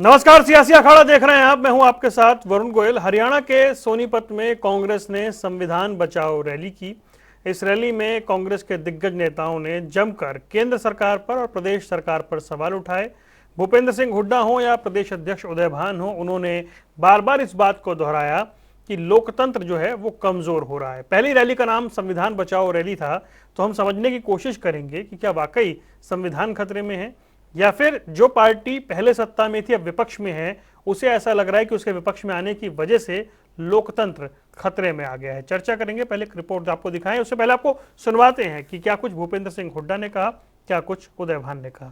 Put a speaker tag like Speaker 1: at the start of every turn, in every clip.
Speaker 1: नमस्कार, सियासी अखाड़ा देख रहे हैं आप। मैं हूं आपके साथ वरुण गोयल। हरियाणा के सोनीपत में कांग्रेस ने संविधान बचाओ रैली की। इस रैली में कांग्रेस के दिग्गज नेताओं ने जमकर केंद्र सरकार पर और प्रदेश सरकार पर सवाल उठाए। भूपेंद्र सिंह हुड्डा हो या प्रदेश अध्यक्ष उदय भान हो, उन्होंने बार बार इस बात को दोहराया कि लोकतंत्र जो है वो कमजोर हो रहा है। पहली रैली का नाम संविधान बचाओ रैली था, तो हम समझने की कोशिश करेंगे कि क्या वाकई संविधान खतरे में है या फिर जो पार्टी पहले सत्ता में थी अब विपक्ष में है, उसे ऐसा लग रहा है कि उसके विपक्ष में आने की वजह से लोकतंत्र खतरे में आ गया है। चर्चा करेंगे। पहले एक रिपोर्ट आपको दिखाएं, उससे पहले आपको सुनवाते हैं कि क्या कुछ भूपेंद्र सिंह हुड्डा ने कहा, क्या कुछ उदय भान ने कहा।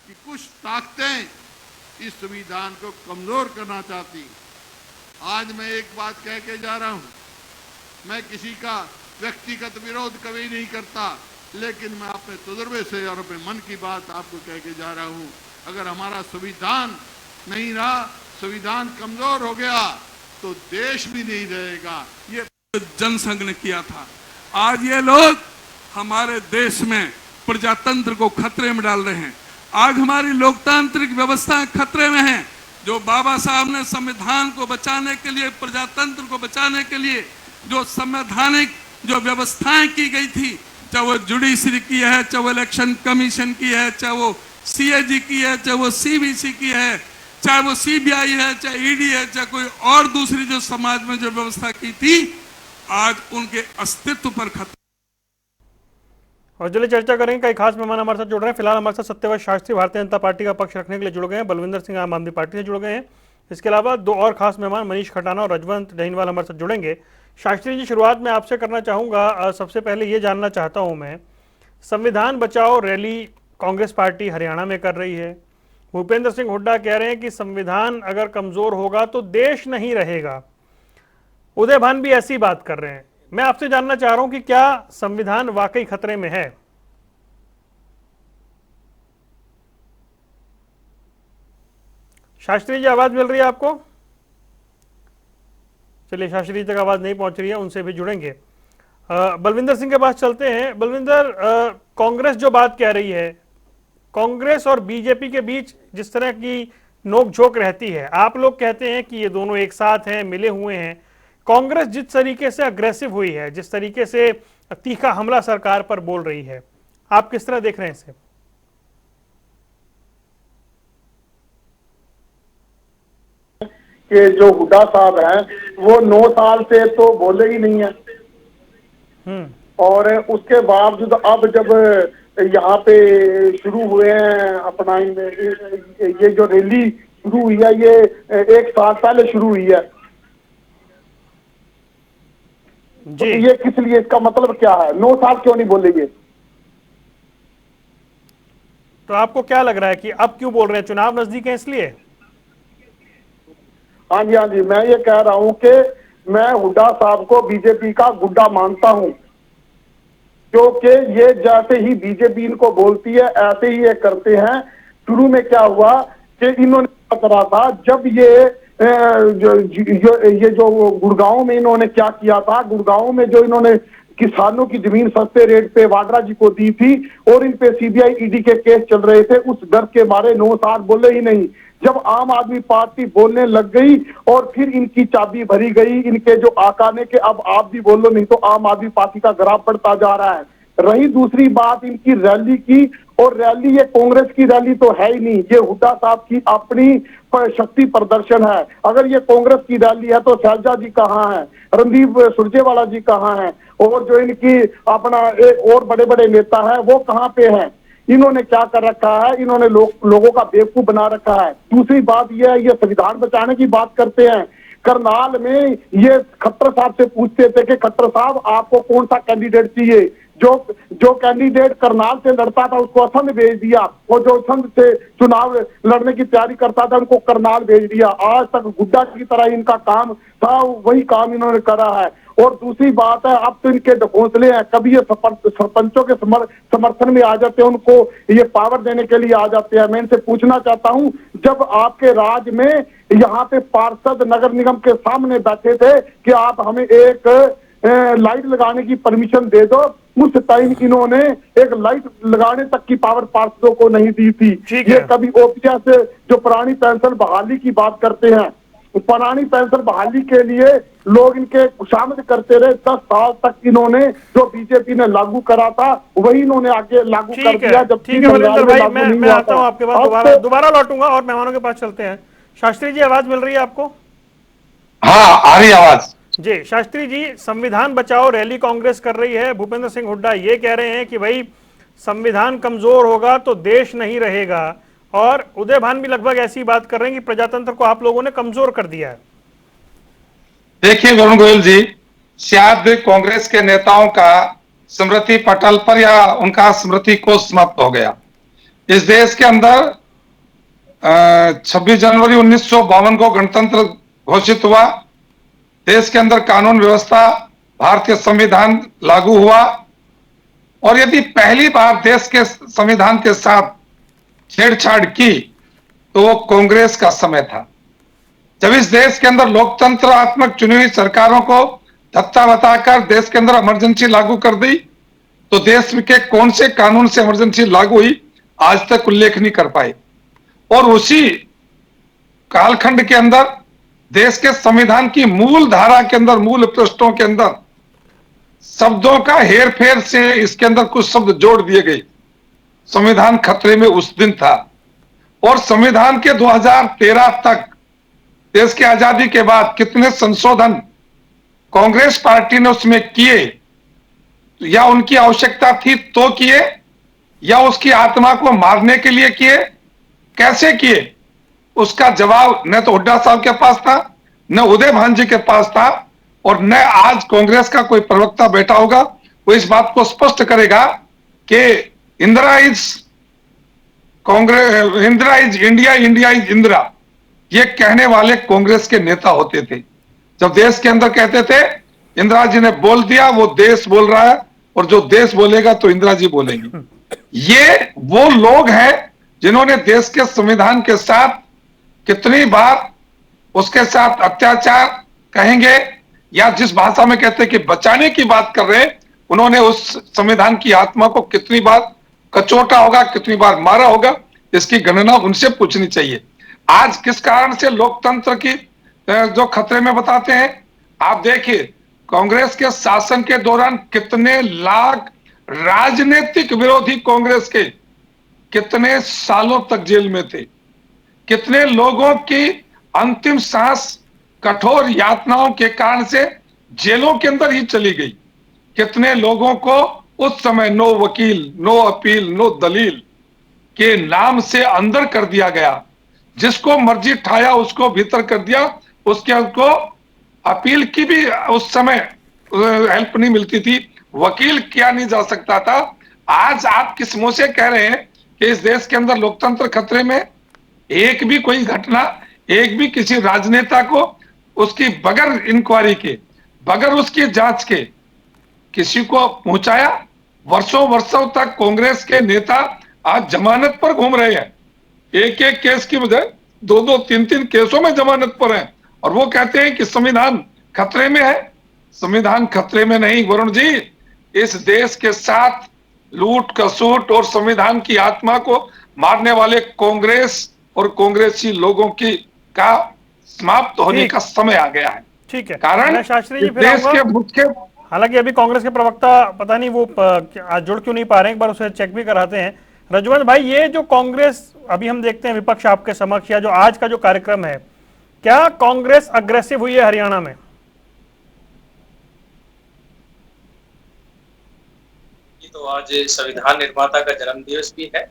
Speaker 2: कि कुछ ताकतें इस संविधान को कमजोर करना चाहती। आज मैं एक बात कह के जा रहा हूं, मैं किसी का व्यक्तिगत विरोध कभी नहीं करता, लेकिन मैं अपने तजुर्बे से और अपने मन की बात आपको कह के जा रहा हूं। अगर हमारा संविधान नहीं रहा, संविधान कमजोर हो गया, तो देश भी नहीं रहेगा।
Speaker 3: ये जनसंघ ने किया था। आज ये लोग हमारे देश में प्रजातंत्र को खतरे में डाल रहे हैं। आज हमारी लोकतांत्रिक व्यवस्था खतरे में है। जो बाबा साहब ने संविधान को बचाने के लिए, प्रजातंत्र को बचाने के लिए जो संवैधानिक जो व्यवस्थाएं की गई थी, चाहे वो जुडिशरी की है, चाहे वो इलेक्शन कमीशन की है, चाहे वो सीएजी की है, चाहे वो सीबीसी की है, चाहे वो सीबीआई है, चाहे ईडी है, चाहे कोई और दूसरी जो समाज में जो व्यवस्था की थी, आज उनके अस्तित्व पर खतरा।
Speaker 1: और चलिए चर्चा करेंगे। कई खास मेहमान हमारे साथ जुड़ रहे हैं। फिलहाल हमारे साथ सत्यव्रत शास्त्री भारतीय जनता पार्टी का पक्ष रखने के लिए जुड़ गए हैं। बलविंदर सिंह आम आदमी पार्टी से जुड़ गए हैं। इसके अलावा दो और खास मेहमान मनीष खटाना और रजवंत दहीनवाल हमारे साथ जुड़ेंगे। शास्त्री जी, शुरुआत में आपसे करना चाहूँगा। सबसे पहले ये जानना चाहता हूँ मैं, संविधान बचाओ रैली कांग्रेस पार्टी हरियाणा में कर रही है। भूपेंद्र सिंह हुड्डा कह रहे हैं कि संविधान अगर कमजोर होगा तो देश नहीं रहेगा। उदय भान भी ऐसी बात कर रहे हैं। मैं आपसे जानना चाह रहा हूं कि क्या संविधान वाकई खतरे में है? शास्त्री जी, आवाज मिल रही है आपको? चलिए, शास्त्री तक आवाज नहीं पहुंच रही है, उनसे भी जुड़ेंगे। बलविंदर सिंह के पास चलते हैं। बलविंदर, कांग्रेस जो बात कह रही है, कांग्रेस और बीजेपी के बीच जिस तरह की नोकझोंक रहती है, आप लोग कहते हैं कि ये दोनों एक साथ हैं, मिले हुए हैं। कांग्रेस जिस तरीके से अग्रेसिव हुई है, जिस तरीके से तीखा हमला सरकार पर बोल रही है, आप किस तरह देख रहे हैं इसे?
Speaker 4: कि जो हुड्डा साहब हैं वो 9 साल से तो बोले ही नहीं है, और उसके बावजूद अब जब यहाँ पे शुरू हुए हैं अपना ये जो रैली शुरू हुई है, ये 1 साल पहले शुरू हुई है तो ये किस लिए, इसका मतलब क्या है? 9 साल क्यों नहीं बोले ये?
Speaker 1: तो आपको क्या लग रहा है कि अब क्यों बोल रहे हैं? चुनाव नजदीक है इसलिए?
Speaker 4: हाँ जी, हाँ जी, मैं ये कह रहा हूँ कि मैं हुड्डा साहब को बीजेपी का गुड्डा मानता हूँ, क्योंकि ये जैसे ही बीजेपी इनको बोलती है ऐसे ही ये करते हैं। शुरू में क्या हुआ कि इन्होंने क्या करा था, जब ये जो गुड़गांव में इन्होंने क्या किया था, गुड़गांव में जो इन्होंने किसानों की जमीन सस्ते रेट पे वाड्रा जी को दी थी और इन पे सीबीआई ईडी के केस चल रहे थे, उस डर के मारे 9 साल बोले ही नहीं। जब आम आदमी पार्टी बोलने लग गई और फिर इनकी चाबी भरी गई इनके जो आका ने कि अब आप भी बोलो, नहीं तो आम आदमी पार्टी का ग्राफ बढ़ता जा रहा है। रही दूसरी बात इनकी रैली की, और रैली ये कांग्रेस की रैली तो है ही नहीं, ये हुड्डा साहब की अपनी शक्ति प्रदर्शन है। अगर ये कांग्रेस की रैली है तो शैलजा जी कहाँ हैं, रणदीप सुरजेवाला जी कहाँ हैं, और जो इनकी अपना एक और बड़े बड़े नेता है वो कहाँ पे हैं? इन्होंने क्या कर रखा है, इन्होंने लोगों का बेवकूफ बना रखा है। दूसरी बात यह है, ये संविधान बचाने की बात करते हैं। करनाल में ये खट्टर साहब से पूछते थे कि खट्टर साहब आपको कौन सा कैंडिडेट चाहिए, जो कैंडिडेट करनाल से लड़ता था उसको असंध भेज दिया, और जो असंध से चुनाव लड़ने की तैयारी करता था उनको करनाल भेज दिया। आज तक गुड्डा की तरह इनका काम था, वही काम इन्होंने करा है। और दूसरी बात है, अब तो इनके ढकोसले हैं, कभी ये सरपंचों के समर्थन में आ जाते हैं, उनको ये पावर देने के लिए आ जाते हैं। मैं इनसे पूछना चाहता हूं, जब आपके राज में यहाँ पे पार्षद नगर निगम के सामने बैठे थे कि आप हमें एक लाइट लगाने की परमिशन दे दो, उस टाइम इन्होंने एक लाइट लगाने तक की पावर पार्षदों को नहीं दी थी।
Speaker 1: ठीक
Speaker 4: ये
Speaker 1: है।
Speaker 4: कभी ओपीएस से जो पुरानी पेंशन बहाली की बात करते हैं, पुरानी पेंशन बहाली के लिए लोग इनके खुशामद करते रहे। 10 साल तक इन्होंने जो बीजेपी ने लागू करा था वही इन्होंने आगे लागू कर
Speaker 1: ठीक
Speaker 4: दिया,
Speaker 1: है,
Speaker 4: जबकि
Speaker 1: ठीक है बलविंदर
Speaker 4: बंगाल में
Speaker 1: भाई,
Speaker 4: लागू नहीं
Speaker 1: मैं
Speaker 4: हुआ
Speaker 1: आता हूँ
Speaker 4: था।
Speaker 1: आपके पास,
Speaker 4: अब
Speaker 1: दोबारा
Speaker 4: तो-
Speaker 1: दोबारा लौटूंगा और मेहमानों के पास चलते हैं। शास्त्री जी, आवाज मिल रही है आपको?
Speaker 5: हाँ, आ रही आवाज।
Speaker 1: जी शास्त्री जी, संविधान बचाओ रैली कांग्रेस कर रही है। भूपेंद्र सिंह हुड्डा ये कह रहे हैं कि भाई संविधान कमजोर होगा तो देश नहीं रहेगा, और उदय भान भी लगभग ऐसी बात कर रहे हैं कि प्रजातंत्र को आप लोगों ने कमजोर कर दिया है।
Speaker 5: देखिए वरुण गोयल जी, शायद कांग्रेस के नेताओं का स्मृति पटल पर या उनका स्मृति को समाप्त हो गया। इस देश के अंदर 26 जनवरी 1952 को गणतंत्र घोषित हुआ। देश के अंदर कानून व्यवस्था, भारतीय संविधान लागू हुआ, और यदि पहली बार देश के संविधान के साथ छेड़छाड़ की तो वो कांग्रेस का समय था। जब इस देश के अंदर लोकतंत्रात्मक चुनी हुई सरकारों को धत्ता बताकर देश के अंदर इमरजेंसी लागू कर दी, तो देश के कौन से कानून से इमरजेंसी लागू हुई आज तक उल्लेख नहीं कर पाए। और उसी कालखंड के अंदर देश के संविधान की मूल धारा के अंदर, मूल पृष्ठों के अंदर शब्दों का हेरफेर से इसके अंदर कुछ शब्द जोड़ दिए गए। संविधान खतरे में उस दिन था, और संविधान के 2013 तक देश की आजादी के बाद कितने संशोधन कांग्रेस पार्टी ने उसमें किए, या उनकी आवश्यकता थी तो किए, या उसकी आत्मा को मारने के लिए किए, कैसे किए, उसका जवाब न तो हुड्डा साहब के पास था, न उदय भान जी के पास था, और न आज कांग्रेस का कोई प्रवक्ता बैठा होगा वो इस बात को स्पष्ट करेगा कि Indira is Congress, Indira is India, India is Indira, ये कहने वाले कांग्रेस के नेता होते थे। जब देश के अंदर कहते थे इंदिरा जी ने बोल दिया, वो देश बोल रहा है, और जो देश बोलेगा तो इंदिरा जी बोलेंगे। ये वो लोग हैं जिन्होंने देश के संविधान के साथ कितनी बार उसके साथ अत्याचार कहेंगे, या जिस भाषा में कहते हैं कि बचाने की बात कर रहे हैं, उन्होंने उस संविधान की आत्मा को कितनी बार कचोटा होगा, कितनी बार मारा होगा, इसकी गणना उनसे पूछनी चाहिए। आज किस कारण से लोकतंत्र की जो खतरे में बताते हैं, आप देखिए कांग्रेस के शासन के दौरान कितने लाख राजनीतिक विरोधी कांग्रेस के कितने सालों तक जेल में थे, कितने लोगों की अंतिम सांस कठोर यातनाओं के कारण से जेलों के अंदर ही चली गई, कितने लोगों को उस समय नो वकील, नो अपील, नो दलील के नाम से अंदर कर दिया गया। जिसको मर्जी ठाया उसको भीतर कर दिया, उसको अपील की भी उस समय हेल्प नहीं मिलती थी, वकील किया नहीं जा सकता था। आज आप किस मुंह से कह रहे हैं कि इस देश के अंदर लोकतंत्र खतरे में? एक भी कोई घटना, एक भी किसी राजनेता को उसकी बगैर इंक्वायरी के, बगैर उसकी जांच के किसी को पहुंचाया? वर्षों वर्षों तक कांग्रेस के नेता आज जमानत पर घूम रहे हैं, एक एक केस की बजाय 2-2, 3-3 केसों में जमानत पर हैं, और वो कहते हैं कि संविधान खतरे में है। संविधान खतरे में नहीं वरुण जी, इस देश के साथ लूट खसूट और संविधान की आत्मा को मारने वाले कांग्रेस और कांग्रेसी लोगों की का समाप्त होने का समय आ गया है।
Speaker 1: ठीक है,
Speaker 5: कारण
Speaker 1: मैं शास्त्री जी
Speaker 5: इस
Speaker 1: फिर
Speaker 5: देश
Speaker 1: आऊंगा।
Speaker 5: के मुख्य,
Speaker 1: हालांकि अभी कांग्रेस के प्रवक्ता पता नहीं वो आज जुड़ क्यों नहीं पा रहे हैं, एक बार उसे चेक भी कराते हैं। रजवंत भाई, ये जो कांग्रेस अभी हम देखते हैं विपक्ष आपके समक्ष, या जो आज का जो कार्यक्रम है, क्या कांग्रेस अग्रेसिव हुई है हरियाणा में?
Speaker 6: तो आज संविधान निर्माता का जन्म दिवस भी है,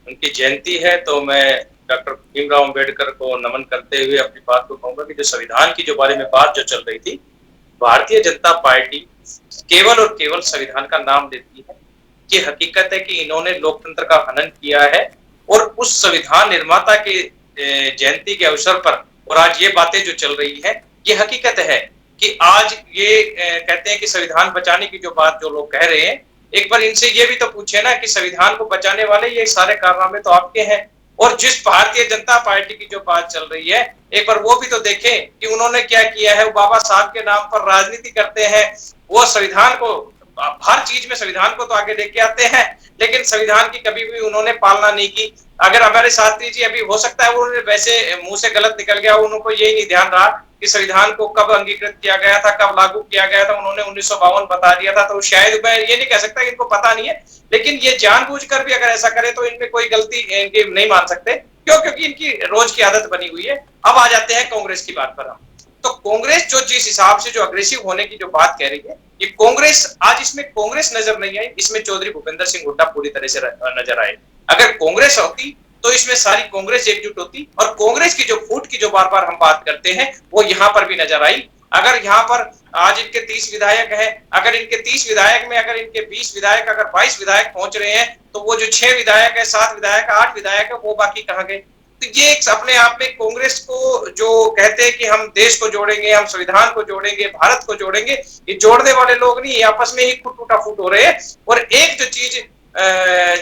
Speaker 6: उनकी जयंती है, तो मैं डॉक्टर भीमराव अंबेडकर को नमन करते हुए अपनी बात को कहूंगा कि जो संविधान की जो बारे में बात जो चल रही थी, भारतीय जनता पार्टी केवल और केवल संविधान का नाम लेती है। ये हकीकत है कि इन्होंने लोकतंत्र का हनन किया है, और उस संविधान निर्माता के जयंती के अवसर पर और आज ये बातें जो चल रही है, ये हकीकत है कि आज ये कहते हैं कि संविधान बचाने की जो बात जो लोग कह रहे हैं, एक बार इनसे ये भी तो पूछे ना कि संविधान को बचाने वाले ये सारे कारनामे तो आपके हैं, और जिस भारतीय जनता पार्टी की जो बात चल रही है, एक बार वो भी तो देखें कि उन्होंने क्या किया है। वो बाबा साहब के नाम पर राजनीति करते हैं, वो संविधान को हर चीज में संविधान को तो आगे लेके आते हैं, लेकिन संविधान की कभी भी उन्होंने पालना नहीं की। अगर हमारे शास्त्री जी, अभी हो सकता है उन्होंने वैसे मुंह से गलत निकल गया, उनको यही नहीं ध्यान रहा कि संविधान को कब अंगीकृत किया गया था, कब लागू किया गया था। उन्होंने 1952 बता दिया था, तो शायद मैं ये नहीं कह सकता कि इनको पता नहीं है, लेकिन ये जानबूझकर भी अगर ऐसा करे तो इनमें कोई गलती इनकी नहीं मान सकते। क्यों? क्योंकि इनकी रोज की आदत बनी हुई है। अब आ जाते हैं कांग्रेस की बात पर हम। तो कांग्रेस जो जिस हिसाब से जो अग्रेसिव होने की जो बात कह रही है, ये कांग्रेस आज इसमें कांग्रेस नजर नहीं आई, इसमें चौधरी भूपेंद्र सिंह हुड्डा पूरी तरह से नजर आए। अगर कांग्रेस होती तो इसमें सारी कांग्रेस एकजुट होती, और कांग्रेस की जो फूट की जो बार बार हम बात करते हैं वो यहां पर भी नजर आई। अगर यहाँ पर आज इनके 30 विधायक हैं, अगर इनके 30 विधायक में अगर इनके 20 विधायक, अगर 22 विधायक पहुंच रहे हैं, तो वो जो 6 विधायक है, 7 विधायक, 8 विधायक है, वो बाकी कहां गए? तो ये एक अपने आप में कांग्रेस को जो कहते हैं कि हम देश को जोड़ेंगे, हम संविधान को जोड़ेंगे, भारत को जोड़ेंगे, ये जोड़ने वाले लोग नहीं, आपस में ही टूटा फूट हो रहे हैं। और एक जो चीज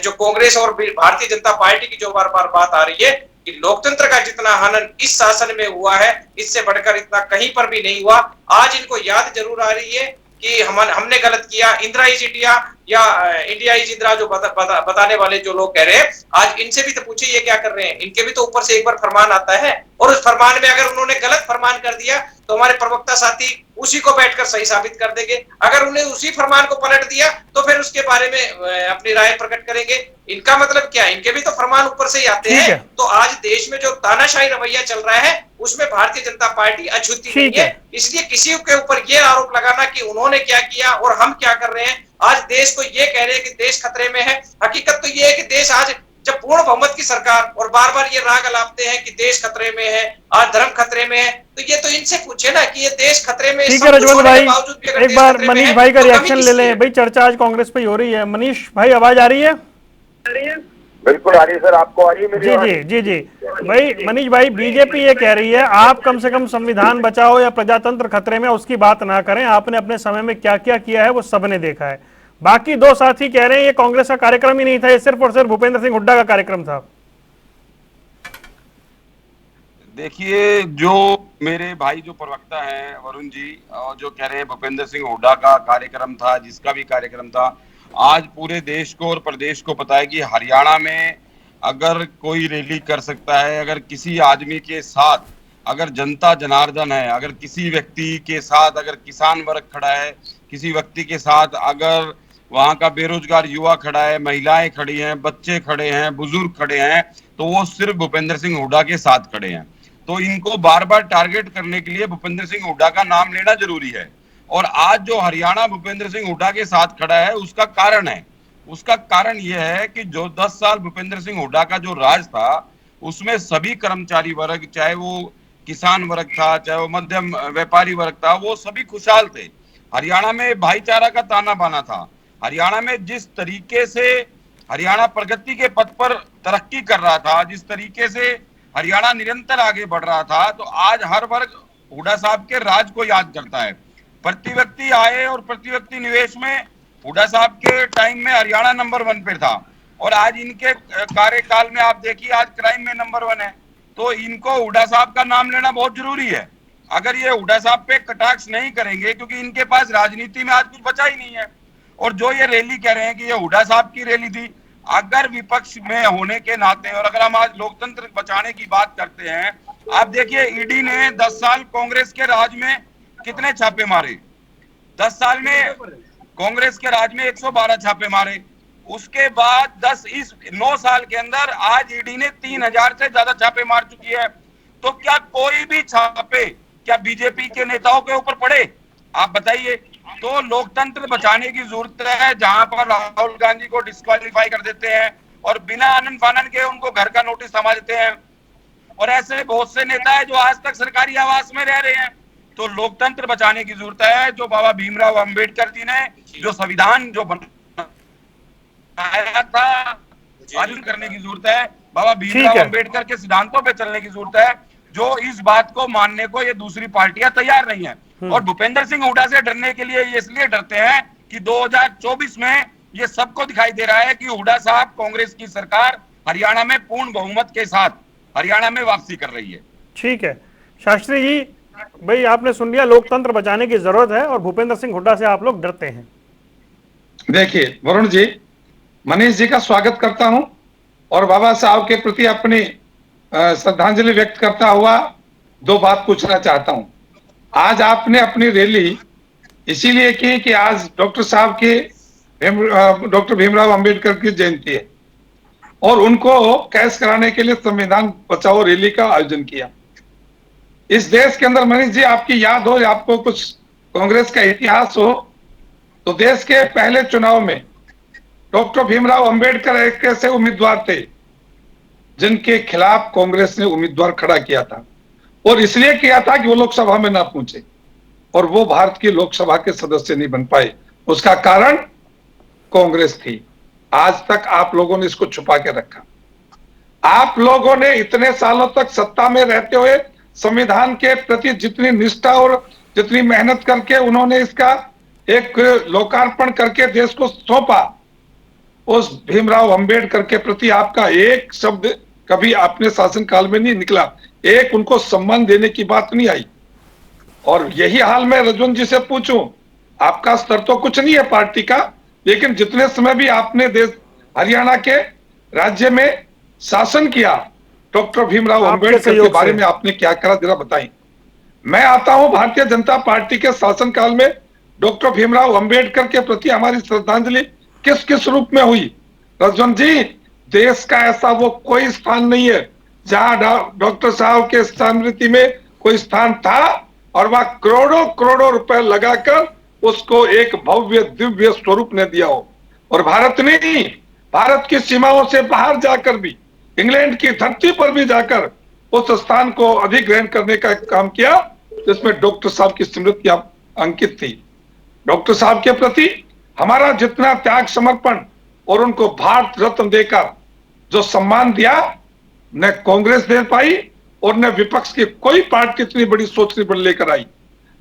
Speaker 6: जो कांग्रेस और भारतीय जनता पार्टी की जो बार बार बात आ रही है कि लोकतंत्र का जितना हनन इस शासन में हुआ है, इससे बढ़कर इतना कहीं पर भी नहीं हुआ। आज इनको याद जरूर आ रही है कि हमने गलत किया, इंदिरा इज इंडिया या इंडिया इज इंदिरा जो बताने वाले जो लोग कह रहे हैं, आज इनसे भी तो पूछिए ये क्या कर रहे हैं। इनके भी तो ऊपर से एक बार फरमान आता है, और उस फरमान में अगर उन्होंने गलत फरमान कर दिया तो हमारे प्रवक्ता साथी उसी को बैठकर सही साबित कर देंगे। अगर उन्हें उसी फरमान को पलट दिया तो फिर उसके बारे में अपनी राय प्रकट करेंगे। इनका मतलब क्या है? इनके भी तो फरमान ऊपर से ही आते हैं। तो आज देश में जो तानाशाही रवैया चल रहा है उसमें भारतीय जनता पार्टी अछूती नहीं है। इसलिए किसी के ऊपर ये आरोप लगाना कि उन्होंने क्या किया और हम क्या कर रहे हैं, आज देश को ये कह रहे हैं कि देश खतरे में है। हकीकत तो ये है कि देश आज जब पूर्ण बहुमत की सरकार और बार बार ये राग अलापते हैं कि देश खतरे में है, आज धर्म खतरे में है, तो ये तो इनसे पूछे ना कि ये देश खतरे में।
Speaker 1: ठीक है रजवंत भाई, एक बार मनीष भाई का रिएक्शन ले लें। भाई चर्चा आज कांग्रेस पे ही हो रही है। मनीष भाई आवाज आ रही है?
Speaker 7: बिल्कुल आ रही है सर, आपको आ रही है मेरी?
Speaker 1: जी जी जी जी। भाई मनीष भाई, बीजेपी ये कह रही है आप कम से कम संविधान बचाओ या प्रजातंत्र खतरे में, उसकी बात ना करें। आपने अपने समय में क्या क्या किया है वो सबने देखा है। बाकी दो साथी कह रहे हैं ये कांग्रेस का कार्यक्रम ही नहीं था, ये सिर्फ और सिर्फ भूपेंद्र सिंह हुड्डा का कार्यक्रम था।
Speaker 8: देखिए, जो मेरे भाई जो प्रवक्ता हैं वरुण जी, और जो कह रहे हैं भूपेंद्र सिंह हुड्डा का कार्यक्रम था, जिसका भी कार्यक्रम था, आज पूरे देश को और प्रदेश को पता है कि हरियाणा में अगर कोई रैली कर सकता है, अगर किसी आदमी के साथ अगर जनता जनार्दन है, अगर किसी व्यक्ति के साथ अगर किसान वर्ग खड़ा है, किसी व्यक्ति के साथ अगर वहां का बेरोजगार युवा खड़ा है, महिलाएं खड़ी हैं, बच्चे खड़े हैं, बुजुर्ग खड़े हैं, तो वो सिर्फ भूपेंद्र सिंह हुड्डा के साथ खड़े हैं। तो इनको बार बार टारगेट करने के लिए भूपेंद्र सिंह हुड्डा का नाम लेना जरूरी है। और आज जो हरियाणा भूपेंद्र सिंह हुड्डा के साथ खड़ा है उसका कारण है, उसका कारण यह है कि जो 10 साल भूपेंद्र सिंह हुड्डा का जो राज था उसमें सभी कर्मचारी वर्ग, चाहे वो किसान वर्ग था, चाहे वो मध्यम व्यापारी वर्ग था, वो सभी खुशहाल थे। हरियाणा में भाईचारा का ताना बाना था। हरियाणा में जिस तरीके से हरियाणा प्रगति के पथ पर तरक्की कर रहा था, जिस तरीके से हरियाणा निरंतर आगे बढ़ रहा था, तो आज हर वर्ग हुड्डा साहब के राज को याद करता है। प्रति व्यक्ति आय और प्रति व्यक्ति निवेश में हुड्डा साहब के टाइम में हरियाणा नंबर 1 पे था, और आज इनके कार्यकाल में आप देखिए आज क्राइम में नंबर 1 है। तो इनको हुड्डा साहब का नाम लेना बहुत जरूरी है। अगर ये हुड्डा साहब पे कटाक्ष नहीं करेंगे, क्योंकि इनके पास राजनीति में आज कुछ बचा ही नहीं है। और जो ये रैली कह रहे हैं कि ये हुड्डा साहब की रैली थी, अगर विपक्ष में होने के नाते और अगर हम आज लोकतंत्र बचाने की बात करते हैं, आप देखिए ईडी ने 10 साल कांग्रेस के राज में कितने छापे मारे। 10 साल में कांग्रेस के राज में 112 छापे मारे। उसके बाद 9 साल के अंदर आज ईडी ने 3000 से ज्यादा छापे मार चुकी है। तो क्या कोई भी छापे क्या बीजेपी के नेताओं के ऊपर पड़े? आप बताइए। तो लोकतंत्र बचाने की जरूरत है। जहां पर राहुल गांधी को डिस्क्वालीफाई कर देते हैं और बिना आनन फानन के उनको घर का नोटिस थमा देते हैं, और ऐसे बहुत से नेता है जो आज तक सरकारी आवास में रह रहे हैं। तो लोकतंत्र बचाने की जरूरत है। जो बाबा भीमराव अंबेडकर जी ने जो संविधान जो बनाया था, पालन करने की जरूरत है। बाबा भीमराव अंबेडकर के सिद्धांतों पे चलने की जरूरत है। जो इस बात को मानने को ये दूसरी पार्टियां तैयार नहीं है। और भूपेंद्र सिंह हुड्डा से डरने के लिए ये इसलिए डरते हैं कि 2024 में ये सबको दिखाई दे रहा है कि हुड्डा साहब कांग्रेस की सरकार हरियाणा में पूर्ण बहुमत के साथ हरियाणा में वापसी कर रही है।
Speaker 1: ठीक है शास्त्री जी, भाई आपने सुन लिया, लोकतंत्र बचाने की जरूरत है और भूपेंद्र सिंह हुड्डा से आप लोग डरते हैं।
Speaker 5: देखिए वरुण जी, मनीष जी का स्वागत करता हूं और बाबा साहब के प्रति अपनी श्रद्धांजलि व्यक्त करता हुआ दो बात पूछना चाहता हूं। आज आपने अपनी रैली इसीलिए की कि आज डॉक्टर साहब की डॉक्टर भीमराव अंबेडकर की जयंती है और उनको कैश कराने के लिए संविधान बचाओ रैली का आयोजन किया। इस देश के अंदर मनीष जी आपकी याद हो, आपको कुछ कांग्रेस का इतिहास हो, तो देश के पहले चुनाव में डॉक्टर भीमराव अंबेडकर एक ऐसे उम्मीदवार थे जिनके खिलाफ कांग्रेस ने उम्मीदवार खड़ा किया था और इसलिए किया था कि वो लोकसभा में ना पहुंचे और वो भारत की लोकसभा के सदस्य नहीं बन पाए। उसका कारण कांग्रेस थी। आज तक आप लोगों ने इसको छुपा के रखा। आप लोगों ने इतने सालों तक सत्ता में रहते हुए संविधान के प्रति जितनी निष्ठा और जितनी मेहनत करके उन्होंने इसका एक लोकार्पण करके देश को सौंपा, उस भीमराव अंबेडकर के प्रति आपका एक शब्द कभी अपने शासनकाल में नहीं निकला। एक उनको सम्मान देने की बात नहीं आई। और यही हाल मैं रजवन जी से पूछूं, आपका स्तर तो कुछ नहीं है पार्टी का, लेकिन जितने समय भी आपने देश हरियाणा के राज्य में शासन किया, डॉक्टर भीमराव अंबेडकर के बारे में आपने क्या करा जरा बताएं। मैं आता हूं भारतीय जनता पार्टी के शासनकाल में डॉक्टर भीमराव अंबेडकर के प्रति हमारी श्रद्धांजलि किस किस रूप में हुई। रजवन जी, देश का ऐसा वो कोई स्थान नहीं है जहां डॉक्टर साहब के स्मृति में कोई स्थान था और वह करोड़ों करोड़ों रुपए लगाकर उसको एक भव्य दिव्य स्वरूप ने दिया हो। और भारत ने नहीं, भारत की सीमाओं से बाहर जाकर भी, इंग्लैंड की धरती पर भी जाकर उस स्थान को अधिग्रहण करने का काम किया जिसमें डॉक्टर साहब की स्मृति अंकित थी। डॉक्टर साहब के प्रति हमारा जितना त्याग समर्पण और उनको भारत रत्न देकर जो सम्मान दिया, न कांग्रेस दे पाई और न विपक्ष की कोई पार्टी इतनी बड़ी सोच लेकर आई।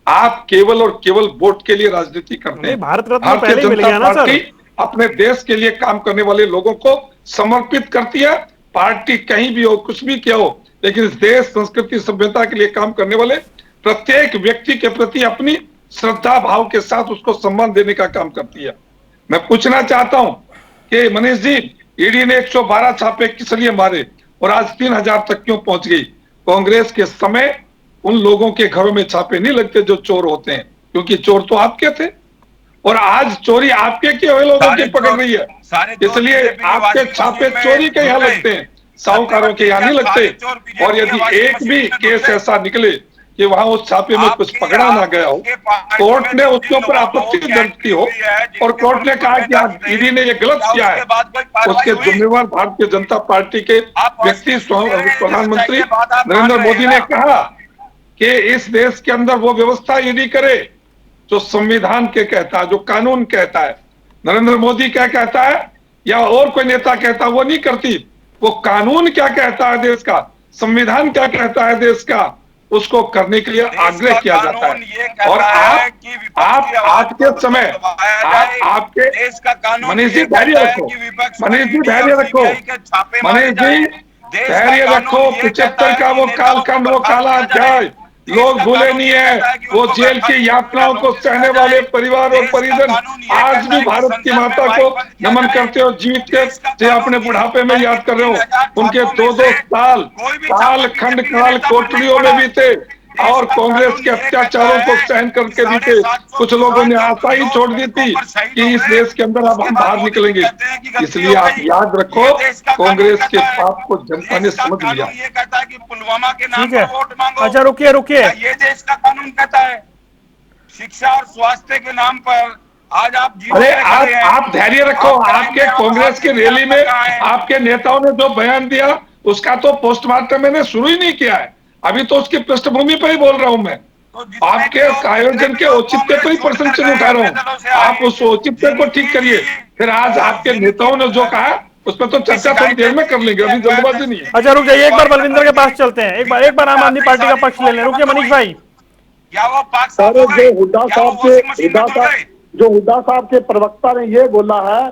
Speaker 5: आप केवल और केवल वोट के लिए राजनीति करते हैं। भारतीय जनता पार्टी अपने देश के लिए काम करने वाले लोगों को समर्पित करती है। पार्टी कहीं भी हो, कुछ भी किया हो, लेकिन इस देश संस्कृति सभ्यता के लिए काम करने वाले प्रत्येक व्यक्ति के प्रति अपनी श्रद्धा भाव के साथ उसको सम्मान देने का काम करती है। मैं पूछना चाहता हूं कि मनीष जी, ईडी ने 112 छापे किस लिए मारे और आज 3000 तक क्यों पहुंच गई? कांग्रेस के समय उन लोगों के घरों में छापे नहीं लगते जो चोर होते हैं, क्योंकि चोर तो आपके थे और आज चोरी आपके किए हुए लोगों की पकड़ रही है, इसलिए आपके छापे चोरी के यहाँ लगते हैं, साहूकारों के यहाँ नहीं लगते। और यदि एक भी केस ऐसा निकले कि वहां उस छापे में कुछ पकड़ा ना गया हो, कोर्ट ने उसके ऊपर आपत्ति दर्ज की हो और कोर्ट ने कहा कि ईडी ने ये गलत किया है, उसके जिम्मेवार भारतीय जनता पार्टी के व्यक्ति प्रधानमंत्री नरेंद्र मोदी ने कहा कि इस देश के अंदर वो व्यवस्था ईडी करे जो संविधान के कहता है, जो कानून कहता है। नरेंद्र मोदी क्या कहता है या और कोई नेता कहता है, वो नहीं करती। वो कानून क्या कहता है देश का, संविधान क्या कहता है देश का, उसको करने के लिए आग्रह किया जाता है। और आपके समय आपके मनीष जी धैर्य रखो, मनीष जी धैर्य रखो, मनीष जी धैर्य रखो। 75 का वो कालखंड, वो काला अध्याय लोग भूले नहीं है। वो जेल की यातनाओं को सहने वाले परिवार और परिजन आज भी भारत की माता को नमन करते हो, जीत के अपने बुढ़ापे में याद कर रहे हो। उनके 2-2 साल खंड काल कोठरियों में भी थे और कांग्रेस के अत्याचारों को सहन करके भी थे। कुछ लोगों ने आशा ही छोड़ दी थी कि इस देश के अंदर अब हम बाहर निकलेंगे। इसलिए आप याद रखो, कांग्रेस के पाप को जनता ने समझ लिया।
Speaker 8: ये कहता है कि पुलवामा के नाम
Speaker 1: ठीक है,
Speaker 8: पर वोट मांगो।
Speaker 1: अच्छा रुकिए,
Speaker 8: ये देश का कानून कहता है। शिक्षा और स्वास्थ्य के नाम पर आज आप
Speaker 5: अरे आप धैर्य रखो। आपके कांग्रेस की रैली में आपके नेताओं ने जो बयान दिया उसका तो पोस्टमार्टम मैंने शुरू ही नहीं किया है, अभी तो उसकी पृष्ठभूमि पर ही बोल रहा हूं मैं। आपके आयोजन के औचित्य पर ही प्रश्न चिन्ह उठा रहा हूं। आप उस औचित्य को ठीक करिए, फिर आज आपके नेताओं ने जो कहा उस पर तो चर्चा थोड़ी देर में कर लेंगे, अभी जल्दबाजी नहीं है।
Speaker 1: अच्छा रुक जाइए, एक बार बलविंदर के पास चलते हैं, एक बार आम आदमी पार्टी का पक्ष ले लें। रुकिए मनीष भाई,
Speaker 4: जो हुड्डा साहब के प्रवक्ता ने ये बोला है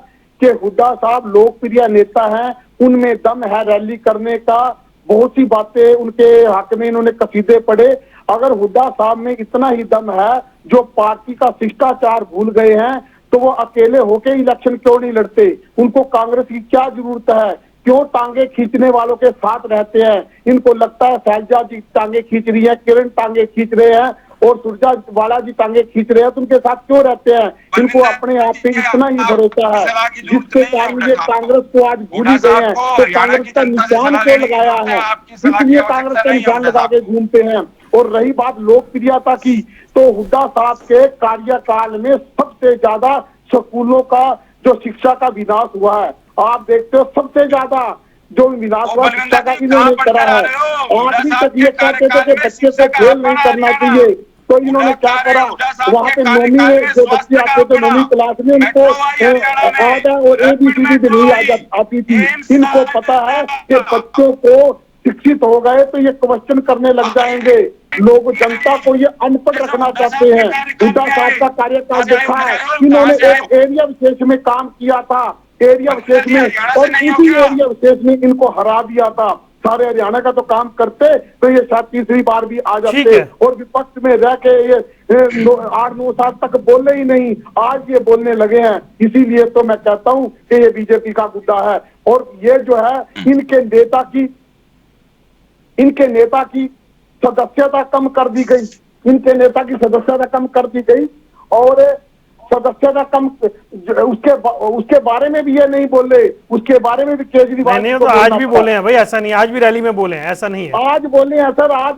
Speaker 4: कि हुड्डा साहब लोकप्रिय नेता हैं, उनमें दम है रैली करने का, बहुत सी बातें उनके हक में इन्होंने कसीदे पढ़े। अगर हुड्डा साहब में इतना ही दम है जो पार्टी का शिष्टाचार भूल गए हैं, तो वो अकेले होके इलेक्शन क्यों नहीं लड़ते? उनको कांग्रेस की क्या जरूरत है? क्यों टांगे खींचने वालों के साथ रहते हैं? इनको लगता है शैलजा जी टांगे खींच रही है, किरण टांगे खींच रहे हैं और सुरजेवाला जी टांगे खींच रहे हैं, तो उनके साथ क्यों रहते हैं? इनको अपने आप पे इतना ही भरोसा है, जिसके कारण ये कांग्रेस को आज भूल ही गए हैं। तो कांग्रेस का निशान क्यों लगाया है? इसलिए कांग्रेस का निशान लगा के घूमते हैं। और रही बात लोकप्रियता की, तो हुड्डा साहब के कार्यकाल में सबसे ज्यादा स्कूलों का जो शिक्षा का विनाश हुआ है, आप देखते हो सबसे ज्यादा जो विनाश हुआ शिक्षा का इन्होंने करा है। आज भी तक ये कहते थे कि बच्चे से खेल नहीं करना चाहिए, तो इन्होंने क्या करा? वहाँ पे नौवीं में जो बच्चे आते थे नौवीं क्लास में, उनको आधा और ABCD भी नहीं आती थी। इनको पता है कि बच्चों को शिक्षित हो गए तो ये क्वेश्चन करने लग जाएंगे। लोग जनता को ये अनपढ़ रखना चाहते हैं। हुड्डा साहब का कार्यकाल देखा है, इन्होंने एक एरिया विशेष में काम किया था, एरिया विशेष में, और इसी एरिया विशेष में इनको हरा दिया था। सारे हरियाणा का तो काम करते तो ये शायद तीसरी बार भी आ जाते, और विपक्ष में रह के ये 8-9 साल तक बोले ही नहीं, आज ये बोलने लगे हैं। इसीलिए तो मैं कहता हूँ कि ये बीजेपी का गुड्डा है। और ये जो है इनके नेता की सदस्यता कम कर दी गई, इनके नेता की सदस्यता कम कर दी गई, और सदस्यता कम उसके बारे में भी ये नहीं बोले, उसके बारे में भी केजरीवाल
Speaker 1: नहीं, तो आज भी बोले हैं भाई, ऐसा नहीं, आज भी रैली में बोले हैं, ऐसा नहीं है।
Speaker 4: आज बोले हैं सर, आज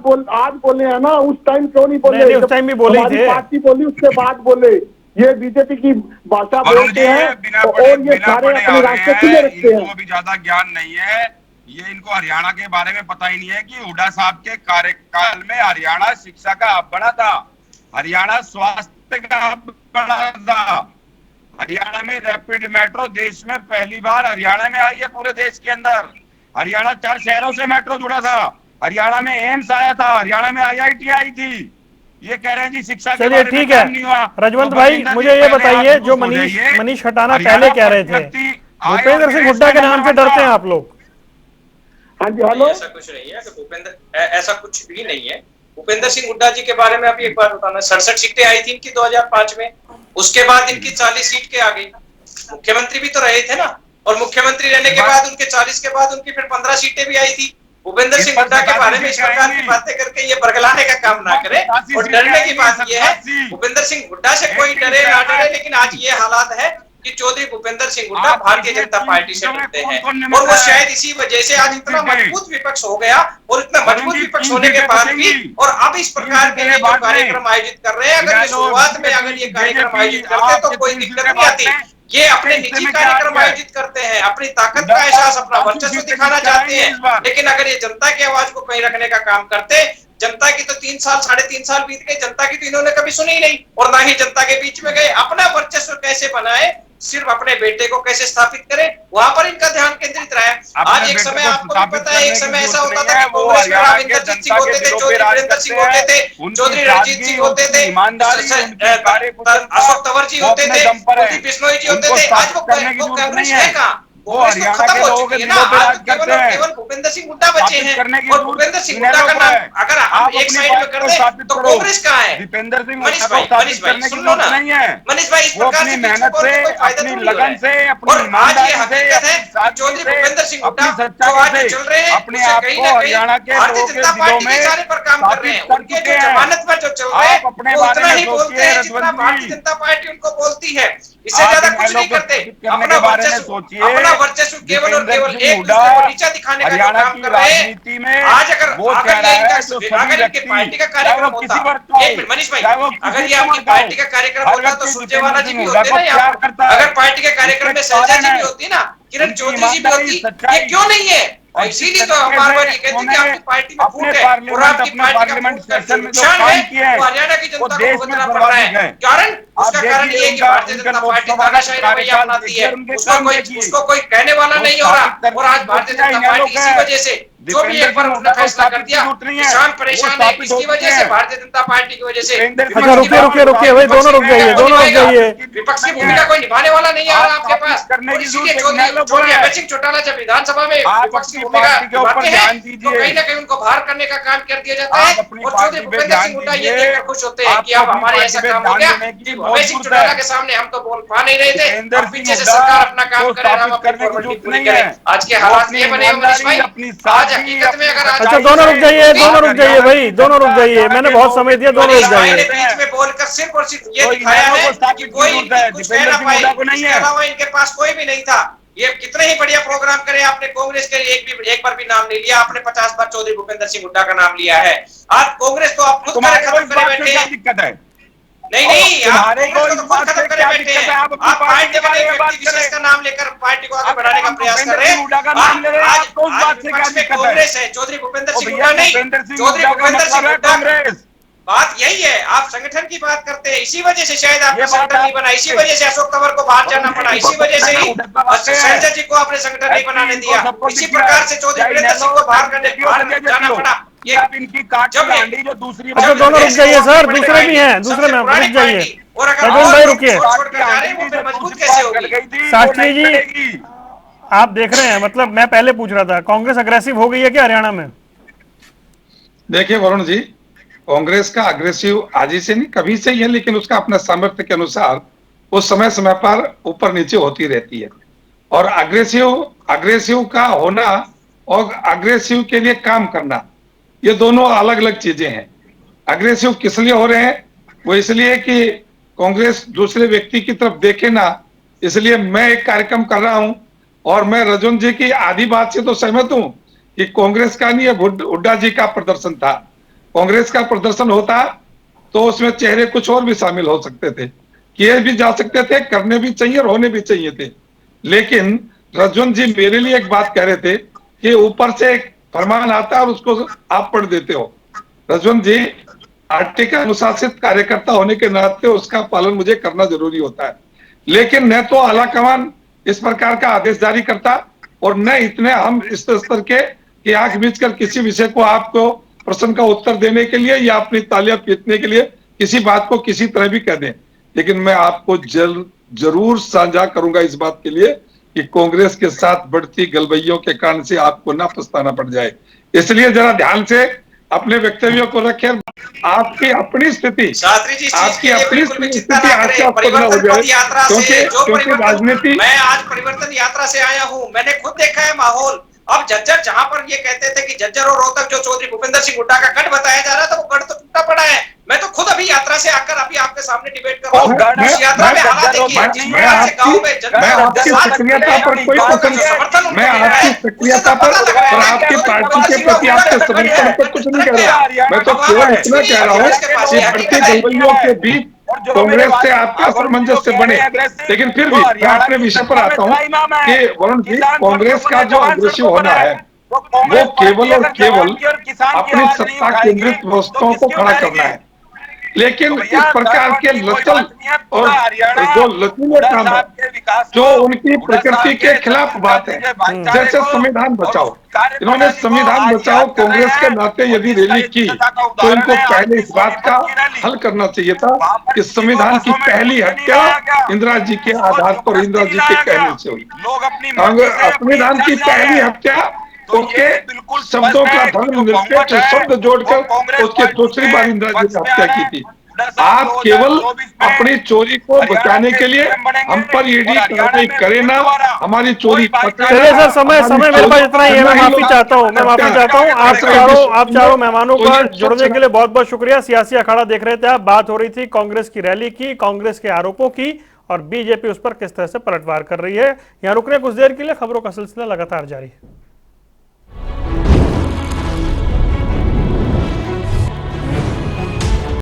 Speaker 4: बोले हैं ना, उस टाइम क्यों नहीं बोले?
Speaker 1: उस टाइम भी बोले थे,
Speaker 4: पार्टी बोली उसके बाद बोले। ये बीजेपी की भाषा बोलते हैं और ये सारे अपने रास्ते खुले रखते हैं।
Speaker 8: भी ज्यादा ज्ञान नहीं है, ये इनको हरियाणा के बारे में पता ही नहीं है कि हुड्डा साहब के कार्यकाल में हरियाणा शिक्षा का हब बना था, हरियाणा स्वास्थ्य का हब बना था, हरियाणा में रैपिड मेट्रो देश में पहली बार हरियाणा में आई है पूरे देश के अंदर। हरियाणा 4 शहरों से मेट्रो जुड़ा था, हरियाणा में एम्स आया था, हरियाणा में IIT आई थी। ये कह रहे हैं जी शिक्षा के बारे में
Speaker 1: ठीक है। रजवंत भाई, मुझे ये बताइए, जो मनीष खटाना पहले कह रहे थे भूपेंद्र सिंह हुड्डा के नाम से डरते हैं आप लोग?
Speaker 4: हाँ जी, हेलो।
Speaker 6: ऐसा कुछ नहीं है कि ऐसा कुछ भी नहीं है। भूपेंद्र सिंह हुड्डा जी के बारे में अभी एक बार बताना, 67 सीटें आई थी इनकी 2005 में, उसके बाद इनकी 40 सीट के आ गई। मुख्यमंत्री भी तो रहे थे ना, और मुख्यमंत्री रहने के बाद उनके 40 के बाद उनकी फिर 15 सीटें भी आई थी। भूपेंद्र सिंह हुड्डा के बारे में इस प्रकार की बातें करके ये बरगलाने का काम ना करे। और डरने की बात ये है, भूपेंद्र सिंह हुड्डा से कोई डरे ना डरे, लेकिन आज ये हालात है कि चौधरी भूपेंद्र सिंह हुड्डा भारतीय जनता पार्टी से डरते हैं, और वो शायद इसी वजह से आज इतना मजबूत विपक्ष हो गया। और इतना मजबूत विपक्ष होने के बाद भी और अब इस प्रकार के जो कार्यक्रम आयोजित कर रहे हैं, अगर ये शुरुआत में अगर ये कार्यक्रम आयोजित करते तो कोई दिक्कत नहीं आती। ये अपने निजी कार्यक्रम आयोजित करते हैं, अपनी ताकत का एहसास, अपना वर्चस्व दिखाना चाहते हैं, लेकिन अगर ये जनता की आवाज को कहीं रखने का काम करते, जनता की तो 3 साल 3.5 साल बीत गए, जनता की तो इन्होंने कभी सुनी ही नहीं, और ना ही जनता के बीच में गए। अपना वर्चस्व कैसे बनाए, सिर्फ अपने बेटे को कैसे स्थापित करे, वहां पर इनका ध्यान केंद्रित रहा है। आज एक समय आपको भी पता है, एक समय ऐसा होता था कि कांग्रेस में राम इंद्रजीत सिंह होते थे, चौधरी वीरेंद्र सिंह होते थे, चौधरी रणजीत सिंह होते थे, अशोक तंवर जी होते थे, कुलदीप बिश्नोई जी होते थे। आज वो कांग्रेस है कहाँ? वो खत्म हो चुकी है ना। आज केवल भूपेंद्र सिंह हुड्डा बचे हैं, और भूपेंद्र सिंह हुड्डा का नाम अगर हम एक साइड में कर दें तो कांग्रेस कहाँ है? मनीष भाई सुन लो ना, मनीष भाई, इस प्रकार से मेहनत से, अपनी लगन से, और आज ये हकीकत है चौधरी भूपेंद्र सिंह हुड्डा जो आज चल रहे हैं, अपने कहीं ना कहीं भारतीय जनता पार्टी के इशारे पर काम कर रहे हैं। उनके जो जमानत पर जो चल रहे हैं वो उतना ही बोलते हैं जितना भारतीय जनता पार्टी उनको बोलती है, इससे ज्यादा कुछ नहीं करते। अपना वर्चस्व केवल और केवल एक दूसरे को नीचा दिखाने का काम कर रहे हैं। आज अगर इनके पार्टी का कार्यक्रम होता, एक मिनट मनीष भाई, अगर ये आपकी पार्टी का कार्यक्रम होता तो सुरजेवाला जी भी होते ना यहाँ पर, अगर पार्टी के कार्यक्रम में शैलजा जी भी होती ना, किरण चौधरी जी भी होती, ये क्यों नहीं है? इसीलिए तो बार बार ये कहते हैं कि आपकी पार्टी में फूट है, और आपकी पार्टी का नुकसान है, वो हरियाणा की जनता को भुगतना पड़ रहा है। कारण उसका कारण ये है कि भारतीय जनता पार्टी तानाशाही रवैया अपनाती है, उसको कोई कहने वाला नहीं हो रहा। और आज भारतीय जनता पार्टी इसी वजह से जो भी एक बार उन्होंने फैसला कर दिया, किसान परेशान है, किसकी वजह से? भारतीय जनता पार्टी की वजह से।
Speaker 1: अच्छा रुकिए भाई, दोनों रुक जाइए।
Speaker 6: विपक्ष की भूमिका कोई निभाने वाला नहीं आ रहा आपके पास। इसीलिए चौधरी अभय सिंह चौटाला जब विधानसभा में विपक्ष की भूमिका निभाते हैं तो कहीं ना कहीं उनको बाहर करने का काम कर दिया जाता है, और चौधरी भूपेंद्र सिंह हुड्डा ये देखकर खुश होते हैं कि अब हमारे ऐसा काम हो गया कि अभय सिंह चौटाला के सामने हम तो बोल पा नहीं रहे थे, अब पीछे से सरकार अपना काम करे, हम अपनी फॉर्मेलिटी पूरी करें। आज के हालात ये बने मनीष भाई, आज हकीकत में अगर
Speaker 1: अच्छा दोनों रुक जाइए भाई, दोनों रुक जाइए, मैंने बहुत समय दिया, दोनों रुक जाइए।
Speaker 6: बीच में बोलकर सिर्फ और सिर्फ ये दिखाया है कि कोई कुछ कह ना पाए, इसके अलावा इनके पास कोई भी नहीं था। ये कितने ही बढ़िया प्रोग्राम करे, आपने कांग्रेस के एक बार भी नाम नहीं लिया, आपने 50 बार चौधरी भूपेंद्र सिंह हुड्डा का नाम लिया है। आज कांग्रेस तो आप खुद खत्म करे बैठे हैं।
Speaker 8: दिक्कत है
Speaker 6: नहीं, आप कांग्रेस को खुद खत्म करे बैठे हैं। आप पार्टी के व्यक्ति विशेष का नाम लेकर पार्टी को आगे बढ़ाने का प्रयास कर रहे हैं। आज विपक्ष में कांग्रेस है, चौधरी भूपेंद्र सिंह हुड्डा नहीं, चौधरी भूपेंद्र सिंह हुड्डा। बात यही है, आप संगठन की बात करते हैं, इसी वजह से शायद आपका संगठन नहीं बना, इसी वजह से अशोक तंवर को बाहर जाना पड़ा, इसी वजह से ही संजय जी को आपने संगठन नहीं बनाने दिया, इसी प्रकार से चौधरी वीरेंद्र सिंह को बाहर जाना पड़ा। ये
Speaker 8: इनकी काट जो दूसरी
Speaker 1: अच्छा दोनों रुक जाइए सर, दूसरे भी हैं, दूसरे में रुक जाइए।
Speaker 6: और अगर
Speaker 1: भाई रुकिए,
Speaker 6: मजबूत कैसे होगी?
Speaker 1: शास्त्री जी आप देख रहे हैं, मतलब मैं पहले पूछ रहा था, कांग्रेस अग्रेसिव हो गई है क्या हरियाणा में?
Speaker 5: देखिए वरुण जी, कांग्रेस का अग्रेसिव आज ही से नहीं, कभी से ही है, लेकिन उसका अपने सामर्थ्य के अनुसार वो समय समय पर ऊपर नीचे होती रहती है। और अग्रेसिव का होना और अग्रेसिव के लिए काम करना, ये दोनों अलग अलग चीजें हैं। अग्रेसिव किस लिए हो रहे हैं? वो इसलिए कि कांग्रेस दूसरे व्यक्ति की तरफ देखे ना, इसलिए मैं एक कार्यक्रम कर रहा हूं। और मैं रजन जी की आधी बात से तो सहमत हूं कि कांग्रेस का नहीं, हुड्डा जी का प्रदर्शन था। कांग्रेस का प्रदर्शन होता तो उसमें चेहरे कुछ और भी शामिल हो सकते थे, किए भी जा सकते थे, करने भी चाहिए और होने भी चाहिए थे। लेकिन रजन जी मेरे लिए एक बात कह रहे थे कि ऊपर से एक फरमान आता है और उसको आप पढ़ देते हो। रजन जी, पार्टी का अनुशासित कार्यकर्ता होने के नाते उसका पालन मुझे करना जरूरी होता है, लेकिन न तो आलाकमान इस प्रकार का आदेश जारी करता और न इतने हम इस स्तर के कि आंख बीच कर किसी विषय को आपको प्रश्न का उत्तर देने के लिए या अपनी तालियां पीटने के लिए किसी बात को किसी तरह भी कह दें। लेकिन मैं आपको जरूर साझा करूंगा इस बात के लिए कि कांग्रेस के साथ बढ़ती गलबैयों के कारण से आपको ना पछताना पड़ जाए। इसलिए जरा ध्यान से अपने वक्तव्यों को रखें। आपकी अपनी स्थिति, आपकी अपनी स्थिति आज से आपको न हो जाए, क्योंकि राजनीति।
Speaker 6: मैं आज परिवर्तन यात्रा से आया हूँ, मैंने खुद देखा है माहौल। अब झज्जर, जहां पर ये कहते थे कि झज्जर और रोहतक जो चौधरी भूपेंद्र सिंह हुड्डा का गढ़ बताया जा रहा था, वो गढ़ तो टूटा पड़ा है। मैं तो खुद अभी यात्रा से आकर अभी आपके सामने डिबेट कर रहा हूँ। इस यात्रा में हालात देखिए, जिस प्रकार से गांव में
Speaker 5: सक्रियता पर कोई पसंद, मैं आपकी सक्रियता पर और आपकी पार्टी के प्रति आपके समर्थन पर कुछ नहीं कह रहा। मैं तो केवल इतना कह रहा हूँ कि बढ़ती गलबैयों के बीच कांग्रेस से आपका सामंजस्य बने। लेकिन फिर भी मैं अपने विषय पर आता हूँ कि वरुण जी, कांग्रेस का जो अग्रेसिव होना है वो केवल और केवल अपनी सत्ता केंद्रित वस्तुओं को खड़ा करना है। लेकिन इस प्रकार के लचल और जो लचीले काम है, जो उनकी प्रकृति के खिलाफ बात है, जैसे संविधान बचाओ, इन्होंने संविधान बचाओ कांग्रेस के नाते यदि रैली की तो इनको पहले इस बात का हल करना चाहिए था कि संविधान की पहली हत्या इंदिरा जी के आधार पर, इंदिरा जी के कहने से हुई। संविधान की पहली हत्या उसके शब्दों का धर्म निरपेक्ष शब्द जोड़कर उसके दूसरी बार इंदिरा जी ने हत्या की थी। आप केवल अपनी चोरी को बचाने के लिए हम पर ईडी कार्रवाई करे ना, हमारी चोरी
Speaker 1: चलिए सर, समय मेरे पास इतना ही है। मैं माफी चाहता हूँ आप चारों मेहमानों का जुड़ने के लिए बहुत बहुत शुक्रिया। सियासी अखाड़ा देख रहे थे आप, बात हो रही थी कांग्रेस की रैली की, कांग्रेस के आरोपों की, और बीजेपी उस पर किस तरह से पलटवार कर रही है। यहाँ रुक रहे कुछ देर के लिए, खबरों का सिलसिला लगातार जारी है।